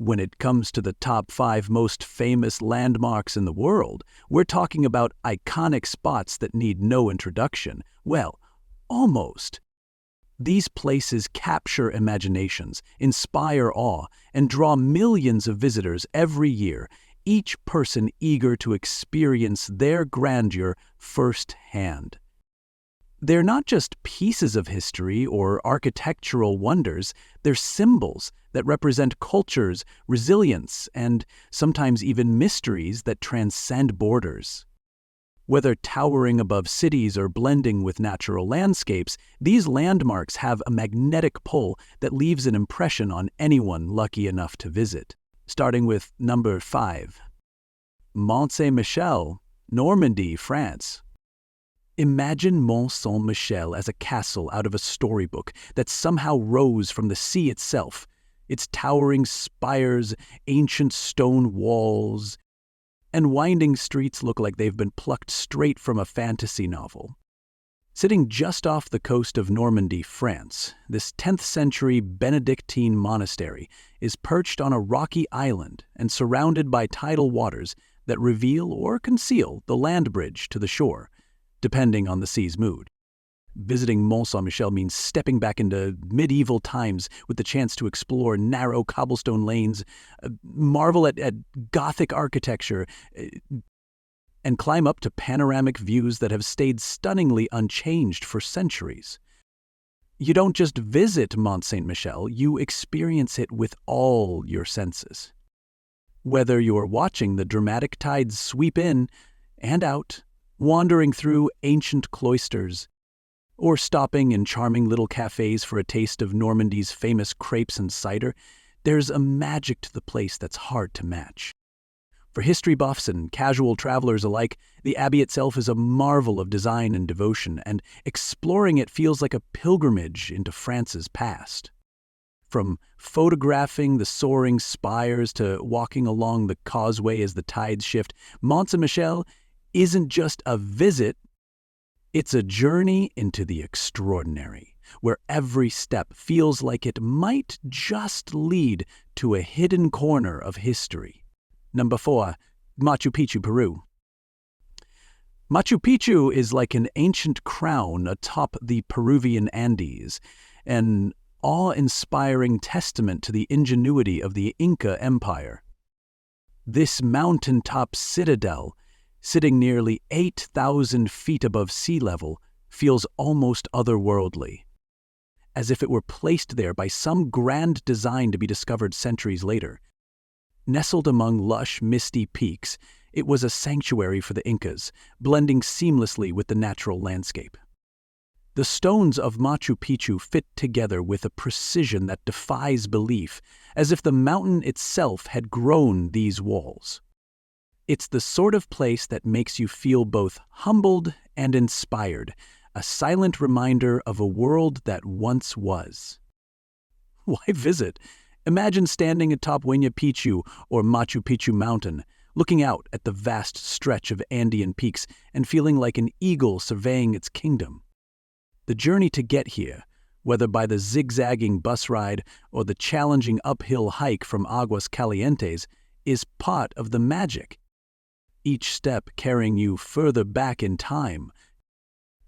When it comes to the top 5 most famous landmarks in the world, we're talking about iconic spots that need no introduction. Well, almost. These places capture imaginations, inspire awe, and draw millions of visitors every year, each person eager to experience their grandeur firsthand. They're not just pieces of history or architectural wonders, they're symbols that represent cultures, resilience, and sometimes even mysteries that transcend borders. Whether towering above cities or blending with natural landscapes, these landmarks have a magnetic pull that leaves an impression on anyone lucky enough to visit. Starting with number 5. Mont Saint-Michel, Normandy, France. Imagine Mont Saint-Michel as a castle out of a storybook that somehow rose from the sea itself. Its towering spires, ancient stone walls, and winding streets look like they've been plucked straight from a fantasy novel. Sitting just off the coast of Normandy, France, this 10th century Benedictine monastery is perched on a rocky island and surrounded by tidal waters that reveal or conceal the land bridge to the shore, depending on the sea's mood. Visiting Mont Saint-Michel means stepping back into medieval times with the chance to explore narrow cobblestone lanes, marvel at Gothic architecture, and climb up to panoramic views that have stayed stunningly unchanged for centuries. You don't just visit Mont Saint-Michel, you experience it with all your senses. Whether you're watching the dramatic tides sweep in and out, wandering through ancient cloisters, or stopping in charming little cafes for a taste of Normandy's famous crepes and cider, there's a magic to the place that's hard to match. For history buffs and casual travelers alike, the abbey itself is a marvel of design and devotion, and exploring it feels like a pilgrimage into France's past. From photographing the soaring spires to walking along the causeway as the tides shift, Mont Saint-Michel isn't just a visit, it's a journey into the extraordinary, where every step feels like it might just lead to a hidden corner of history. Number 4. Machu Picchu, Peru. Machu Picchu is like an ancient crown atop the Peruvian Andes, an awe-inspiring testament to the ingenuity of the Inca Empire. This mountaintop citadel, sitting nearly 8,000 feet above sea level, feels almost otherworldly, as if it were placed there by some grand design to be discovered centuries later. Nestled among lush, misty peaks, it was a sanctuary for the Incas, blending seamlessly with the natural landscape. The stones of Machu Picchu fit together with a precision that defies belief, as if the mountain itself had grown these walls. It's the sort of place that makes you feel both humbled and inspired, a silent reminder of a world that once was. Why visit? Imagine standing atop Huayna Picchu or Machu Picchu Mountain, looking out at the vast stretch of Andean peaks and feeling like an eagle surveying its kingdom. The journey to get here, whether by the zigzagging bus ride or the challenging uphill hike from Aguas Calientes, is part of the magic. Each step carrying you further back in time.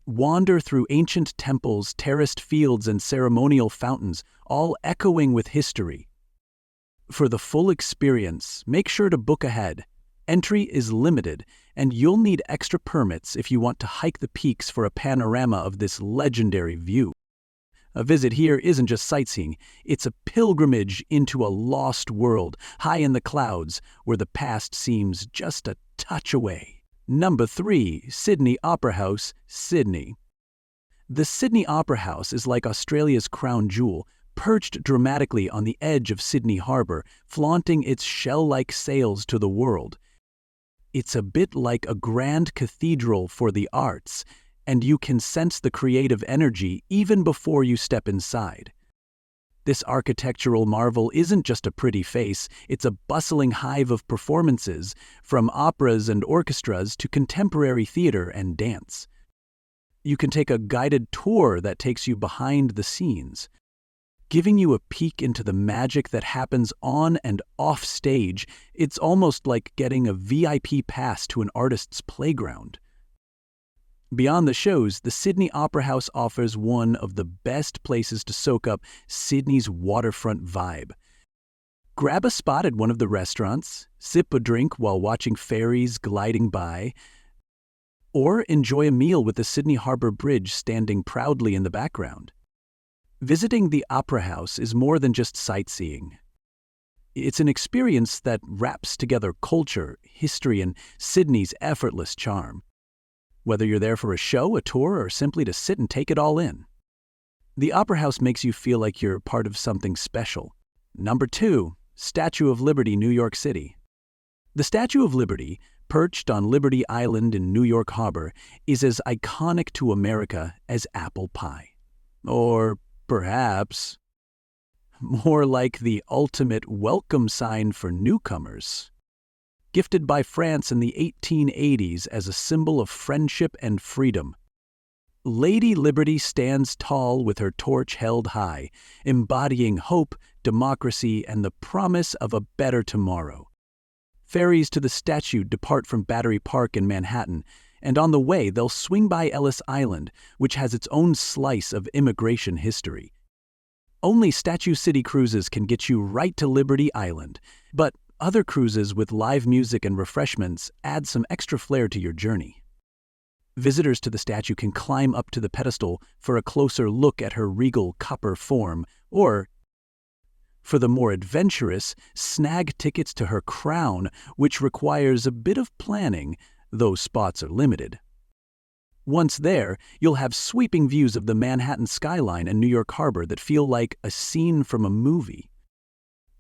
Wander through ancient temples, terraced fields, and ceremonial fountains, all echoing with history. For the full experience, make sure to book ahead. Entry is limited, and you'll need extra permits if you want to hike the peaks for a panorama of this legendary view. A visit here isn't just sightseeing, it's a pilgrimage into a lost world, high in the clouds, where the past seems just a touch away. Number 3. Sydney Opera House, Sydney. The Sydney Opera House is like Australia's crown jewel, perched dramatically on the edge of Sydney Harbour, flaunting its shell-like sails to the world. It's a bit like a grand cathedral for the arts, and you can sense the creative energy even before you step inside. This architectural marvel isn't just a pretty face, it's a bustling hive of performances, from operas and orchestras to contemporary theater and dance. You can take a guided tour that takes you behind the scenes. giving you a peek into the magic that happens on and off stage. It's almost like getting a VIP pass to an artist's playground. Beyond the shows, the Sydney Opera House offers one of the best places to soak up Sydney's waterfront vibe. Grab a spot at one of the restaurants, sip a drink while watching ferries gliding by, or enjoy a meal with the Sydney Harbour Bridge standing proudly in the background. Visiting the Opera House is more than just sightseeing. It's an experience that wraps together culture, history, and Sydney's effortless charm. Whether you're there for a show, a tour, or simply to sit and take it all in, the Opera House makes you feel like you're part of something special. Number 2, Statue of Liberty, New York City. The Statue of Liberty, perched on Liberty Island in New York Harbor, is as iconic to America as apple pie. Or perhaps more like the ultimate welcome sign for newcomers. Gifted by France in the 1880s as a symbol of friendship and freedom, Lady Liberty stands tall with her torch held high, embodying hope, democracy, and the promise of a better tomorrow. Ferries to the statue depart from Battery Park in Manhattan, and on the way they'll swing by Ellis Island, which has its own slice of immigration history. Only Statue City cruises can get you right to Liberty Island, but other cruises with live music and refreshments add some extra flair to your journey. Visitors to the statue can climb up to the pedestal for a closer look at her regal copper form, or, for the more adventurous, snag tickets to her crown, which requires a bit of planning, though spots are limited. Once there, you'll have sweeping views of the Manhattan skyline and New York Harbor that feel like a scene from a movie.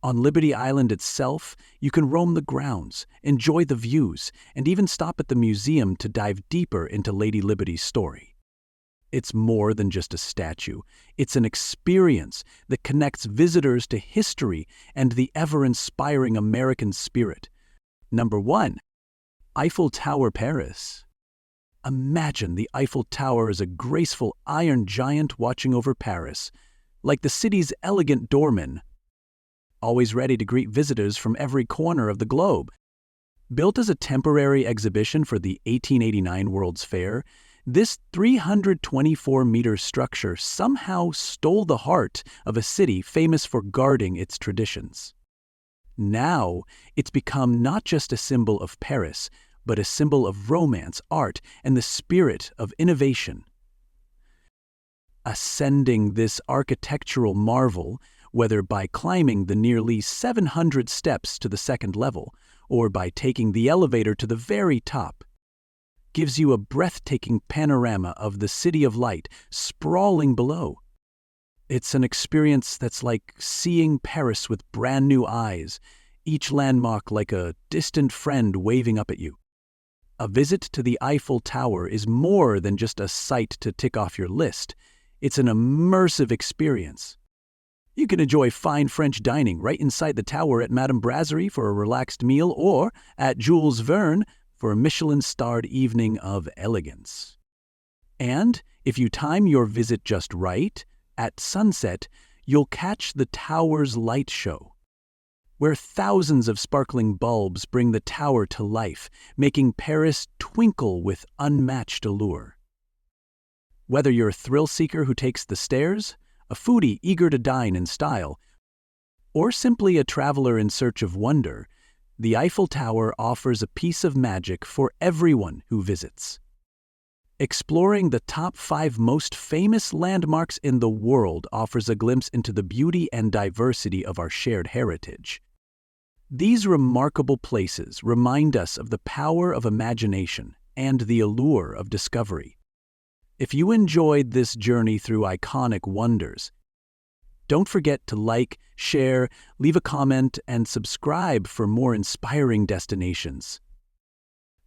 On Liberty Island itself, you can roam the grounds, enjoy the views, and even stop at the museum to dive deeper into Lady Liberty's story. It's more than just a statue. It's an experience that connects visitors to history and the ever-inspiring American spirit. Number 1. Eiffel Tower, Paris. Imagine the Eiffel Tower as a graceful iron giant watching over Paris, like the city's elegant doorman, always ready to greet visitors from every corner of the globe. Built as a temporary exhibition for the 1889 World's Fair, this 324-meter structure somehow stole the heart of a city famous for guarding its traditions. Now, it's become not just a symbol of Paris, but a symbol of romance, art, and the spirit of innovation. Ascending this architectural marvel, whether by climbing the nearly 700 steps to the second level or by taking the elevator to the very top, gives you a breathtaking panorama of the City of Light sprawling below. It's an experience that's like seeing Paris with brand new eyes, each landmark like a distant friend waving up at you. A visit to the Eiffel Tower is more than just a sight to tick off your list. It's an immersive experience. You can enjoy fine French dining right inside the tower at Madame Brasserie for a relaxed meal, or at Jules Verne for a Michelin-starred evening of elegance. And if you time your visit just right, at sunset, you'll catch the tower's light show, where thousands of sparkling bulbs bring the tower to life, making Paris twinkle with unmatched allure. Whether you're a thrill-seeker who takes the stairs, a foodie eager to dine in style, or simply a traveler in search of wonder, the Eiffel Tower offers a piece of magic for everyone who visits. Exploring the top 5 most famous landmarks in the world offers a glimpse into the beauty and diversity of our shared heritage. These remarkable places remind us of the power of imagination and the allure of discovery. If you enjoyed this journey through iconic wonders, don't forget to like, share, leave a comment, and subscribe for more inspiring destinations.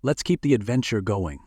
Let's keep the adventure going.